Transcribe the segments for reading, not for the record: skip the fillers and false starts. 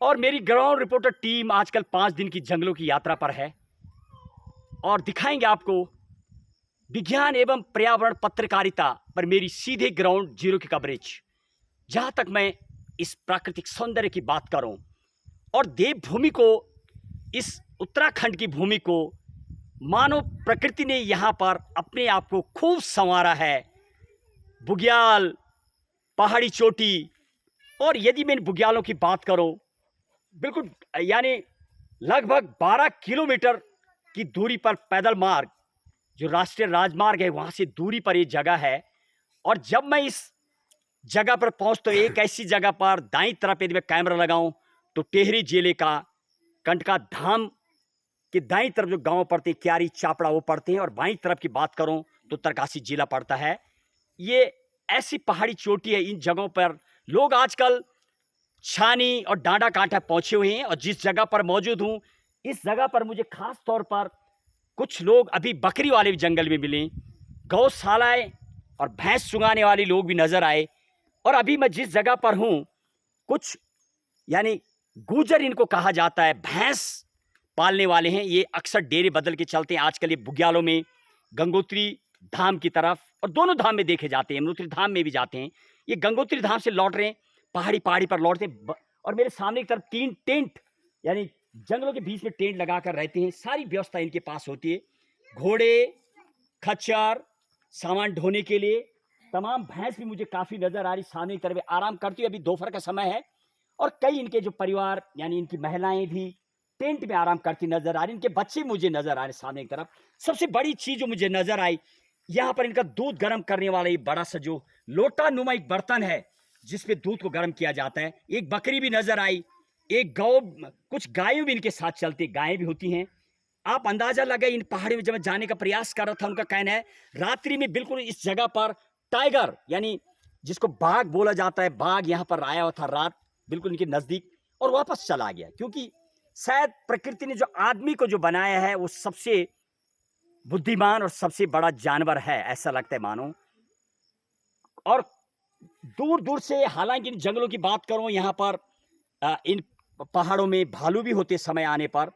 और मेरी ground reporter team आजकल 5 दिन की जंगलों की यात्रा पर है और दिखाएंगे आपको विज्ञान एवं पर्यावरण पत्रकारिता पर मेरी सीधे ग्राउंड जीरो की कवरेज। जहां तक मैं इस प्राकृतिक सौंदर्य की बात करूं और देवभूमि को, इस उत्तराखंड की भूमि को मानव प्रकृति ने यहाँ पर अपने आप को खूब संवारा है। बुग्याल, पहाड़ी चोटी, और यदि मैं इन बुग्यालों की बात करूं, बिल्कुल यानी लगभग 12 किलोमीटर की दूरी पर पैदल मार्ग, जो राष्ट्रीय राजमार्ग है, वहाँ से दूरी पर ये जगह है। और जब मैं इस जगह पर पहुँचता हूँ, एक ऐसी जगह पर दाईं तरफ यदि मैं कैमरा लगाऊं तो टेहरी जिले का कंटका धाम कि दाईं तरफ जो गांव पड़ते हैं, क्यारी, चापड़ा, वो पड़ते हैं, और बाईं तरफ की बात करूं तो उत्तरकाशी जिला पड़ता है। ये ऐसी पहाड़ी चोटी है, इन जगहों पर लोग आजकल छानी और डांडा कांटा पहुंचे हुए हैं। और जिस जगह पर मौजूद हूं, इस जगह पर मुझे खास तौर पर कुछ लोग अभी बकरी वाले भी जंगल में मिले, गौशालाएं और भैंस चुगाने वाले लोग भी नजर आए। और अभी मैं जिस जगह पर हूं, कुछ यानी गुजर इनको कहा जाता है, भैंस पालने वाले हैं। ये अक्सर डेरे बदल के चलते हैं। आजकल ये बुग्यालों में गंगोत्री धाम की तरफ, और दोनों धाम में देखे जाते हैं, यमुनोत्री धाम में भी जाते हैं। ये गंगोत्री धाम से लौट रहे हैं, पहाड़ी पर लौटते हैं। और मेरे सामने की तरफ 3 टेंट, यानी जंगलों के बीच में टेंट लगाकर रहते हैं। सारी व्यवस्था इनके पास होती है, घोड़े, खच्चर, सामान ढोने के लिए। तमाम भैंस भी मुझे काफ़ी नज़र आ रही सामने की तरफ आराम करती है। अभी दोपहर का समय है और कई इनके जो परिवार यानी इनकी महिलाएं भी टेंट में आराम करती नजर आ रही। इनके बच्चे मुझे नजर आ रहे सामने की तरफ। सबसे बड़ी चीज जो मुझे नजर आई, यहाँ पर इनका दूध गर्म करने वाला ये बड़ा सा जो लोटा नुमा एक बर्तन है जिसपे दूध को गर्म किया जाता है। एक बकरी भी नजर आई, एक गौ, कुछ गायें भी इनके साथ चलती, गायें भी होती हैं। आप अंदाजा लगाए, इन पहाड़ी में जब मैं जाने का प्रयास कर रहा था, उनका कहना है रात्रि में बिल्कुल इस जगह पर टाइगर, यानी जिसको बाघ बोला जाता है, बाघ यहाँ पर आया हुआ था रात बिल्कुल इनके नजदीक और वापस चला गया। क्योंकि शायद प्रकृति ने जो आदमी को जो बनाया है वो सबसे बुद्धिमान और सबसे बड़ा जानवर है, ऐसा लगता है मानो। और दूर दूर से, हालांकि इन जंगलों की बात करूं, यहाँ पर इन पहाड़ों में भालू भी होते समय आने पर,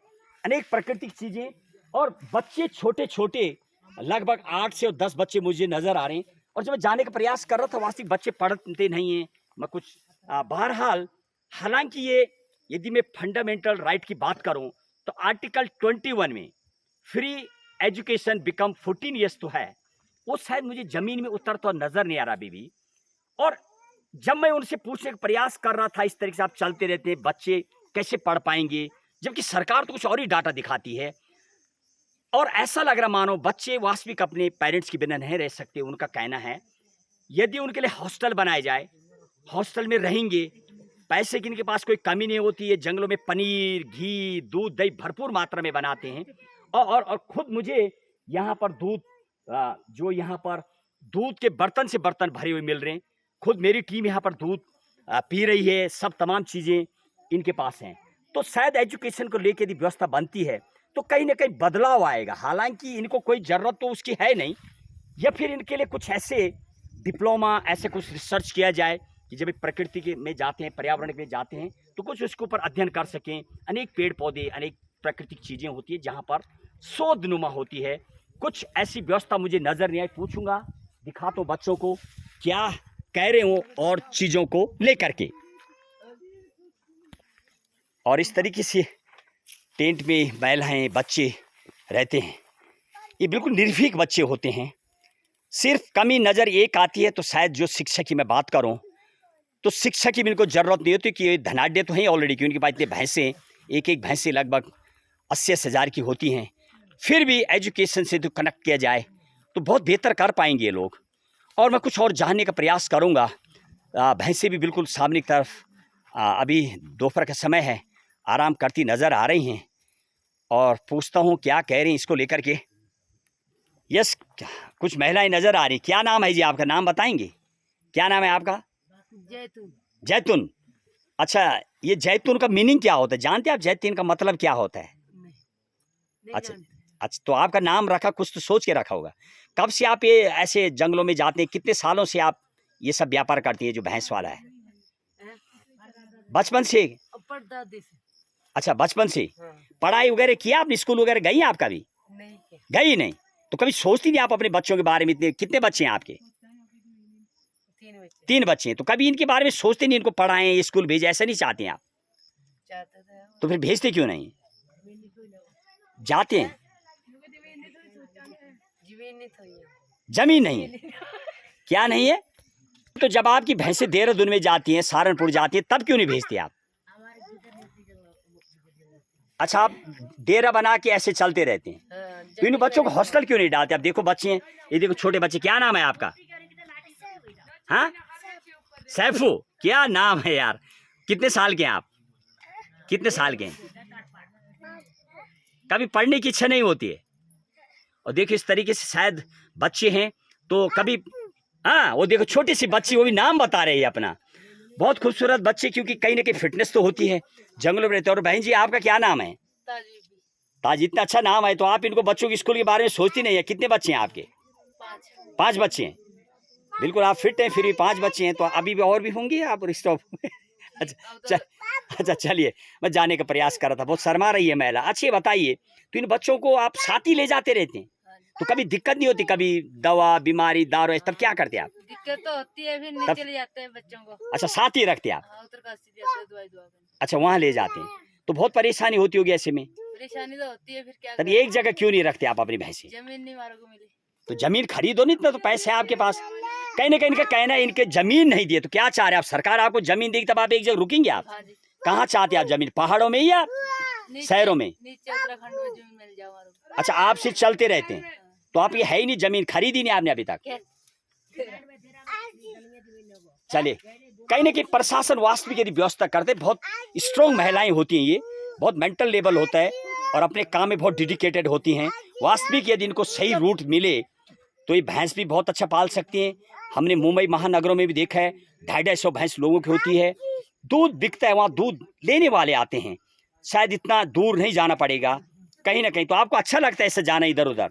अनेक प्राकृतिक चीजें। और बच्चे छोटे छोटे, लगभग 8 से 10 बच्चे मुझे नजर आ रहे हैं। और जब मैं जाने का प्रयास कर रहा था, वास्तविक बच्चे पढ़ते नहीं हैं, मैं कुछ बहरहाल, हालांकि ये यदि मैं फंडामेंटल राइट की बात करूं तो आर्टिकल 21 में फ्री एजुकेशन बिकम 14 ईयर्स तो है, वो शायद मुझे जमीन में उतरता नजर नहीं आ रहा अभी भी। और जब मैं उनसे पूछने का प्रयास कर रहा था, इस तरीके से आप चलते रहते हैं, बच्चे कैसे पढ़ पाएंगे, जबकि सरकार तो कुछ और ही डाटा दिखाती है। और ऐसा लग रहा मानो बच्चे वास्तविक अपने पेरेंट्स के बिना नहीं रह सकते। उनका कहना है यदि उनके लिए हॉस्टल बनाए जाए, हॉस्टल में रहेंगे, पैसे की इनके पास कोई कमी नहीं होती है। जंगलों में पनीर, घी, दूध, दही भरपूर मात्रा में बनाते हैं। और खुद मुझे यहाँ पर दूध, जो यहाँ पर दूध के बर्तन से बर्तन भरे हुए मिल रहे हैं। खुद मेरी टीम यहाँ पर दूध पी रही है, सब तमाम चीज़ें इनके पास हैं। तो शायद एजुकेशन को लेकर यदि व्यवस्था बनती है तो कहीं ना कहीं बदलाव आएगा। हालांकि इनको कोई ज़रूरत तो उसकी है नहीं, या फिर इनके लिए कुछ ऐसे डिप्लोमा, ऐसे कुछ रिसर्च किया जाए कि जब प्रकृति के में जाते हैं, पर्यावरण में जाते हैं, तो कुछ उसके ऊपर अध्ययन कर सकें। अनेक पेड़ पौधे, अनेक प्राकृतिक चीज़ें होती है जहाँ पर शोधनुमा होती है। कुछ ऐसी व्यवस्था मुझे नज़र नहीं आई। पूछूंगा, दिखा तो बच्चों को क्या कह रहे हो और चीज़ों को लेकर के। और इस तरीके से टेंट में महिलाएं, बच्चे रहते हैं। ये बिल्कुल निर्भीक बच्चे होते हैं। सिर्फ कमी नज़र एक आती है तो शायद जो शिक्षा की मैं बात करूं तो शिक्षा की इनको ज़रूरत नहीं होती, कि ये धनाढ़ तो हैं ऑलरेडी, कि उनके पास इतने भैंसें, एक एक भैंसें लगभग 80-80 हज़ार की होती हैं। फिर भी एजुकेशन से तो कनेक्ट किया जाए तो बहुत बेहतर कर पाएंगे ये लोग। और मैं कुछ और जानने का प्रयास करूँगा। भैंसें भी बिल्कुल सामने की तरफ, अभी दोपहर का समय है, आराम करती नज़र आ रही हैं। और पूछता हूँ क्या कह रही हैं इसको लेकर के। यस, कुछ महिलाएं नज़र आ रही। क्या नाम है जी आपका, नाम बताएंगे? क्या नाम है आपका? जैतून। जैतून। अच्छा, ये जैतून का मीनिंग क्या होता है, जानते हैं आप? जैतून का मतलब क्या होता है? नहीं अच्छा जानते। अच्छा, तो आपका नाम रखा, कुछ तो सोच के रखा होगा। कब से आप ये ऐसे जंगलों में जाते हैं, कितने सालों से आप ये सब व्यापार करती हैं जो भैंस वाला है? हैं? बचपन से? अब परदादी से। अच्छा, बचपन से हाँ। पढ़ाई वगैरह किया आपने? स्कूल वगैरह गई हैं आप कभी? नहीं किया। गई नहीं? तो कभी सोचती नहीं आप अपने बच्चों के बारे में? इतने कितने बच्चे हैं आपके? 3 बच्चे। 3 बच्चे हैं। तो कभी इनके बारे में सोचते नहीं, इनको पढ़ाएं, स्कूल भेजें, ऐसा नहीं चाहते हैं आप? चाहते थे। तो फिर भेजते क्यों नहीं? जाते हैं? जमीन नहीं थी। जमीन नहीं है? क्या नहीं है? तो जब आपकी भैंसें देहरादून में जाती हैं, सहारनपुर जाती हैं, तब क्यों नहीं भेजते आप? अच्छा, आप डेरा बना के ऐसे चलते रहते हैं, हाँ, तो इन बच्चों को हॉस्टल क्यों नहीं डालते? आप देखो बच्चे हैं, ये देखो छोटे बच्चे। क्या नाम है आपका? हाँ, सैफू। क्या नाम है यार? कितने साल के हैं आप? कितने साल के हैं? कभी पढ़ने की इच्छा नहीं होती है? और देखो इस तरीके से शायद बच्चे हैं तो कभी, हाँ वो देखो छोटी सी बच्ची, वो भी नाम बता रही है अपना। बहुत खूबसूरत बच्चे, क्योंकि कहीं ना कहीं फिटनेस तो होती है, जंगलों में रहते हैं। और बहन जी आपका क्या नाम है? ताजी भी। ताज। इतना अच्छा नाम है, तो आप इनको बच्चों के स्कूल के बारे में सोचती नहीं है? कितने बच्चे हैं आपके? 5 बच्चे हैं। बिल्कुल आप फिट हैं, फिर भी 5 बच्चे हैं, तो अभी भी और भी होंगे आप स्टॉप। अच्छा चलिए, मैं जाने का प्रयास कर रहा था, बहुत शर्मा रही है महिला। अच्छा ये बताइए, तो इन बच्चों को आप साथ ही ले जाते रहते हैं, तो कभी दिक्कत नहीं होती? कभी दवा, बीमारी, दारू, तब क्या करते आप? दिक्कत तो होती है, फिर नहीं तब- चले जाते हैं बच्चों को। अच्छा, साथ ही रखते आप? हाँ, उत्तरकाशी जाते हैं दवाई दुआ करने। अच्छा, वहाँ ले जाते हैं, तो बहुत परेशानी होती होगी ऐसे में। परेशानी तो होती है, फिर क्या तब करें? एक जगह क्यों नहीं रखते आप अपनी भैंसें? जमीन नहीं हमारे को मिली। तो जमीन खरीदो नहीं, इतना तो पैसे हैं आपके पास। कहीं ना कहीं इनका कहना है इनके जमीन नहीं दिए, तो क्या चाह रहे हैं आप? सरकार आपको जमीन देगी तब आप एक जगह रुकेंगे आप? हाँ जी। कहाँ चाहते हैं आप जमीन? पहाड़ों में या शहरों में? नीचे उत्तराखंड में जमीन मिल जाए हमारे को। अच्छा, आप सिर्फ चलते रहते हैं, तो आप ये है ही नहीं, जमीन खरीदी नहीं आपने अभी तक? क्या? चलिए, कहीं ना कहीं प्रशासन वास्तविक यदि व्यवस्था करते, बहुत स्ट्रॉन्ग महिलाएं होती हैं, ये बहुत मेंटल लेवल होता है और अपने काम में बहुत डेडिकेटेड होती हैं। वास्तविक यदि इनको सही रूट मिले तो ये भैंस भी बहुत अच्छा पाल सकती हैं। हमने मुंबई महानगरों में भी देखा है, 250 भैंस लोगों की होती है, दूध बिकता है, वहाँ दूध लेने वाले आते हैं, शायद इतना दूर नहीं जाना पड़ेगा कहीं ना कहीं। तो आपको अच्छा लगता है इससे जाना इधर उधर?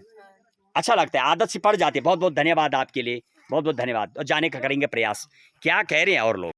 अच्छा लगता है, आदत से पड़ जाती है। बहुत बहुत धन्यवाद आपके लिए, बहुत बहुत धन्यवाद, और जाने का करेंगे प्रयास। क्या कह रहे हैं और लोग?